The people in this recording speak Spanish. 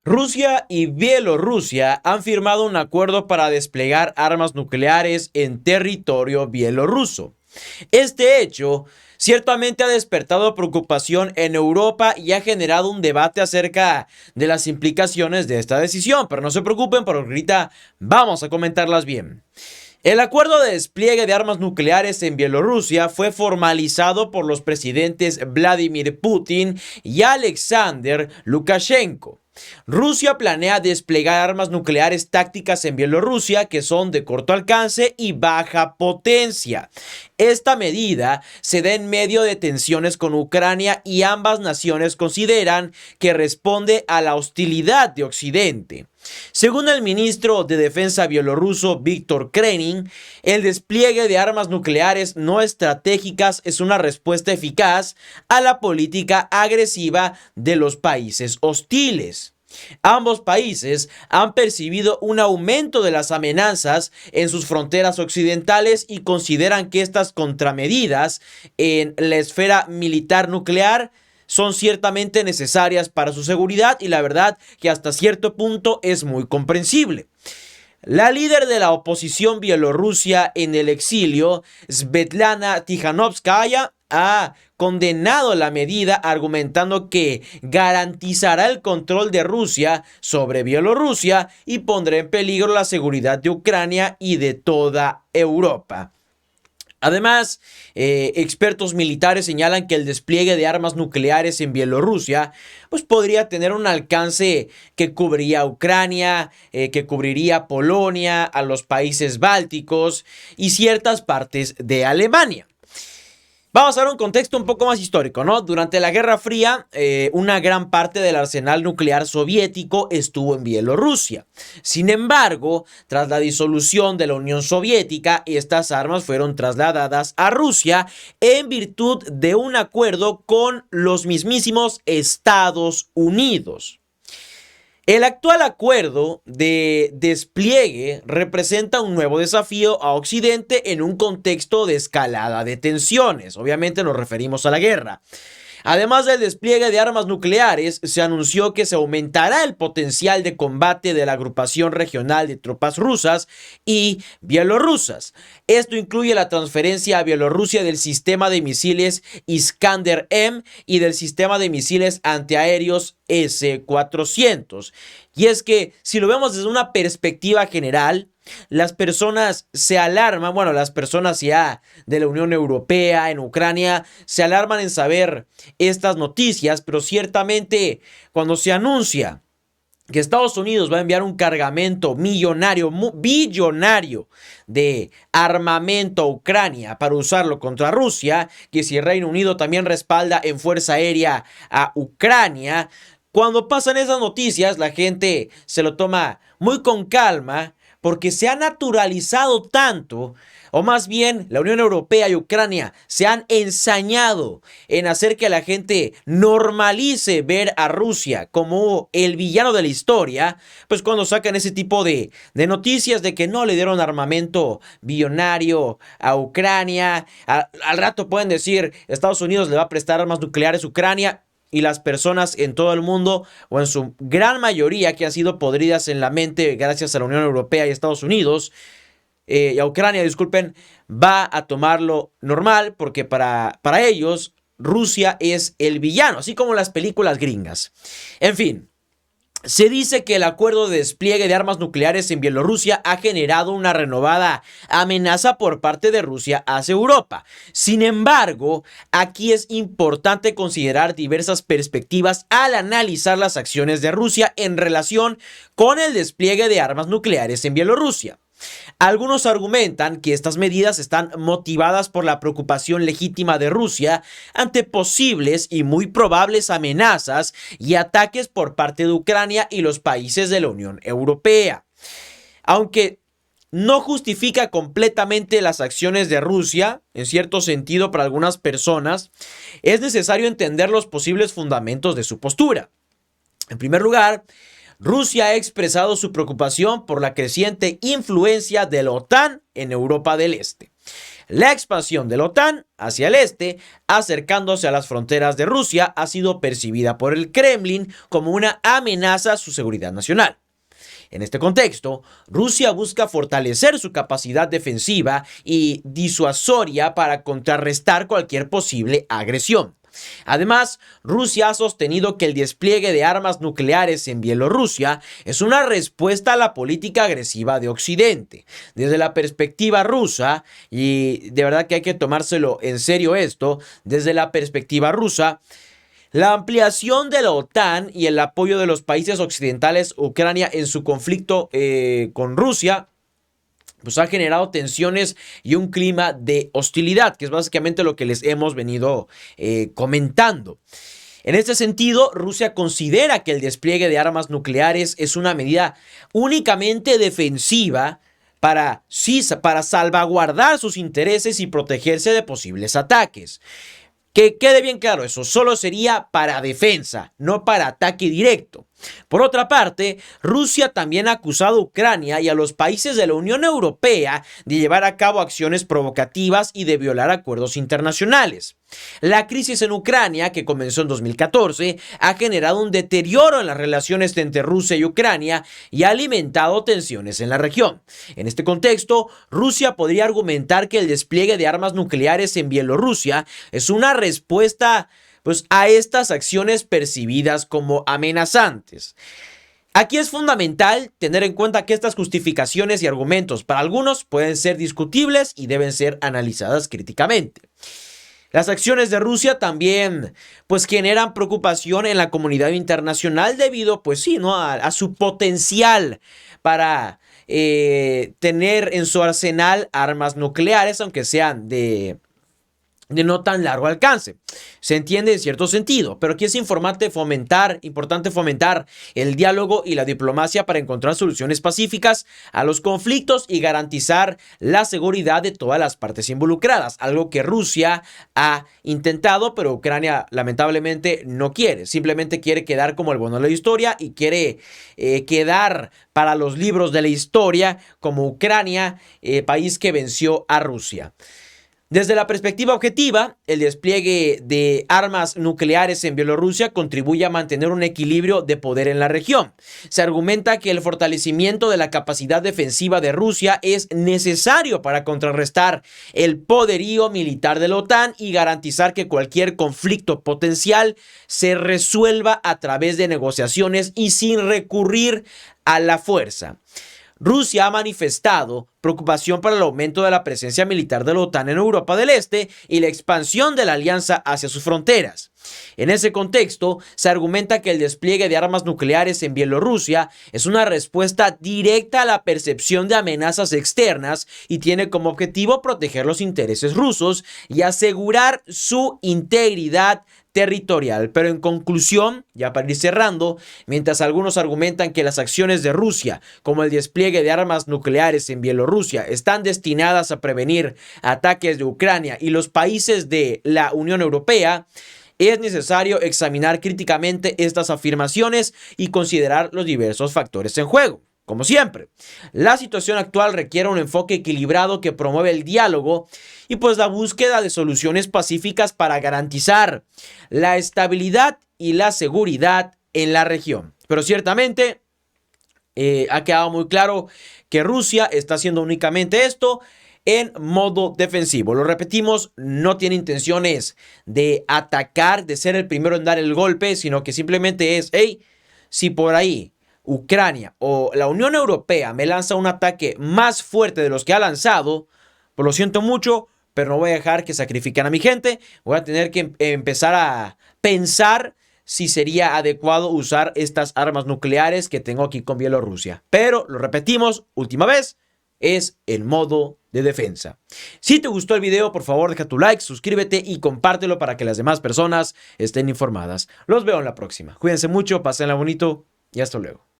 Rusia y Bielorrusia han firmado un acuerdo para desplegar armas nucleares en territorio bielorruso. Este hecho ciertamente ha despertado preocupación en Europa y ha generado un debate acerca de las implicaciones de esta decisión, pero no se preocupen porque ahorita vamos a comentarlas bien. El acuerdo de despliegue de armas nucleares en Bielorrusia fue formalizado por los presidentes Vladimir Putin y Alexander Lukashenko. Rusia planea desplegar armas nucleares tácticas en Bielorrusia que son de corto alcance y baja potencia. Esta medida se da en medio de tensiones con Ucrania y ambas naciones consideran que responde a la hostilidad de Occidente. Según el ministro de Defensa bielorruso Víktor Krenin, el despliegue de armas nucleares no estratégicas es una respuesta eficaz a la política agresiva de los países hostiles. Ambos países han percibido un aumento de las amenazas en sus fronteras occidentales y consideran que estas contramedidas en la esfera militar nuclear son ciertamente necesarias para su seguridad y la verdad que hasta cierto punto es muy comprensible. La líder de la oposición bielorrusia en el exilio, Svetlana Tikhanovskaya, ha condenado la medida argumentando que garantizará el control de Rusia sobre Bielorrusia y pondrá en peligro la seguridad de Ucrania y de toda Europa. Además, expertos militares señalan que el despliegue de armas nucleares en Bielorrusia pues podría tener un alcance que cubriría Ucrania, que cubriría Polonia, a los países bálticos y ciertas partes de Alemania. Vamos a ver un contexto un poco más histórico, ¿no? Durante la Guerra Fría, una gran parte del arsenal nuclear soviético estuvo en Bielorrusia. Sin embargo, tras la disolución de la Unión Soviética, estas armas fueron trasladadas a Rusia en virtud de un acuerdo con los mismísimos Estados Unidos. El actual acuerdo de despliegue representa un nuevo desafío a Occidente en un contexto de escalada de tensiones. Obviamente nos referimos a la guerra. Además del despliegue de armas nucleares, se anunció que se aumentará el potencial de combate de la agrupación regional de tropas rusas y bielorrusas. Esto incluye la transferencia a Bielorrusia del sistema de misiles Iskander-M y del sistema de misiles antiaéreos S-400. Y es que, si lo vemos desde una perspectiva general, las personas se alarman, bueno, las personas ya de la Unión Europea en Ucrania se alarman en saber estas noticias, pero ciertamente cuando se anuncia que Estados Unidos va a enviar un cargamento millonario, billonario de armamento a Ucrania para usarlo contra Rusia, que si el Reino Unido también respalda en fuerza aérea a Ucrania, cuando pasan esas noticias la gente se lo toma muy con calma, porque se ha naturalizado tanto, o más bien la Unión Europea y Ucrania se han ensañado en hacer que la gente normalice ver a Rusia como el villano de la historia, pues cuando sacan ese tipo de noticias de que no le dieron armamento billonario a Ucrania, al rato pueden decir Estados Unidos le va a prestar armas nucleares a Ucrania, y las personas en todo el mundo, o en su gran mayoría que han sido podridas en la mente gracias a la Unión Europea y Estados Unidos, y a Ucrania, disculpen, va a tomarlo normal porque para ellos Rusia es el villano, así como las películas gringas. En fin. Se dice que el acuerdo de despliegue de armas nucleares en Bielorrusia ha generado una renovada amenaza por parte de Rusia hacia Europa. Sin embargo, aquí es importante considerar diversas perspectivas al analizar las acciones de Rusia en relación con el despliegue de armas nucleares en Bielorrusia. Algunos argumentan que estas medidas están motivadas por la preocupación legítima de Rusia ante posibles y muy probables amenazas y ataques por parte de Ucrania y los países de la Unión Europea. Aunque no justifica completamente las acciones de Rusia, en cierto sentido para algunas personas, es necesario entender los posibles fundamentos de su postura. En primer lugar, Rusia ha expresado su preocupación por la creciente influencia de la OTAN en Europa del Este. La expansión de la OTAN hacia el este, acercándose a las fronteras de Rusia, ha sido percibida por el Kremlin como una amenaza a su seguridad nacional. En este contexto, Rusia busca fortalecer su capacidad defensiva y disuasoria para contrarrestar cualquier posible agresión. Además, Rusia ha sostenido que el despliegue de armas nucleares en Bielorrusia es una respuesta a la política agresiva de Occidente. Desde la perspectiva rusa, y de verdad que hay que tomárselo en serio esto, desde la perspectiva rusa, la ampliación de la OTAN y el apoyo de los países occidentales a Ucrania en su conflicto con Rusia, pues ha generado tensiones y un clima de hostilidad, que es básicamente lo que les hemos venido comentando. En este sentido, Rusia considera que el despliegue de armas nucleares es una medida únicamente defensiva para salvaguardar sus intereses y protegerse de posibles ataques. Que quede bien claro, eso solo sería para defensa, no para ataque directo. Por otra parte, Rusia también ha acusado a Ucrania y a los países de la Unión Europea de llevar a cabo acciones provocativas y de violar acuerdos internacionales. La crisis en Ucrania, que comenzó en 2014, ha generado un deterioro en las relaciones entre Rusia y Ucrania y ha alimentado tensiones en la región. En este contexto, Rusia podría argumentar que el despliegue de armas nucleares en Bielorrusia es una respuesta a estas acciones percibidas como amenazantes. Aquí es fundamental tener en cuenta que estas justificaciones y argumentos para algunos pueden ser discutibles y deben ser analizadas críticamente. Las acciones de Rusia también generan preocupación en la comunidad internacional debido a su potencial para tener en su arsenal armas nucleares, aunque sean de no tan largo alcance. Se entiende en cierto sentido, pero aquí es importante fomentar el diálogo y la diplomacia para encontrar soluciones pacíficas a los conflictos y garantizar la seguridad de todas las partes involucradas, algo que Rusia ha intentado, pero Ucrania lamentablemente no quiere. Simplemente quiere quedar como el bueno de la historia y quiere quedar para los libros de la historia como Ucrania, país que venció a Rusia. Desde la perspectiva objetiva, el despliegue de armas nucleares en Bielorrusia contribuye a mantener un equilibrio de poder en la región. Se argumenta que el fortalecimiento de la capacidad defensiva de Rusia es necesario para contrarrestar el poderío militar de la OTAN y garantizar que cualquier conflicto potencial se resuelva a través de negociaciones y sin recurrir a la fuerza. Rusia ha manifestado preocupación por el aumento de la presencia militar de la OTAN en Europa del Este y la expansión de la alianza hacia sus fronteras. En ese contexto, se argumenta que el despliegue de armas nucleares en Bielorrusia es una respuesta directa a la percepción de amenazas externas y tiene como objetivo proteger los intereses rusos y asegurar su integridad territorial. Pero en conclusión, ya para ir cerrando, mientras algunos argumentan que las acciones de Rusia, como el despliegue de armas nucleares en Bielorrusia, están destinadas a prevenir ataques de Ucrania y los países de la Unión Europea, es necesario examinar críticamente estas afirmaciones y considerar los diversos factores en juego. Como siempre, la situación actual requiere un enfoque equilibrado que promueve el diálogo y la búsqueda de soluciones pacíficas para garantizar la estabilidad y la seguridad en la región. Pero ciertamente ha quedado muy claro que Rusia está haciendo únicamente esto en modo defensivo. Lo repetimos, no tiene intenciones de atacar, de ser el primero en dar el golpe, sino que simplemente es, si por ahí Ucrania o la Unión Europea me lanza un ataque más fuerte de los que ha lanzado, pues lo siento mucho, pero no voy a dejar que sacrifiquen a mi gente. Voy a tener que empezar a pensar si sería adecuado usar estas armas nucleares que tengo aquí con Bielorrusia. Pero lo repetimos, última vez, es el modo de defensa. Si te gustó el video, por favor deja tu like, suscríbete y compártelo para que las demás personas estén informadas. Los veo en la próxima. Cuídense mucho, pásenla bonito y hasta luego.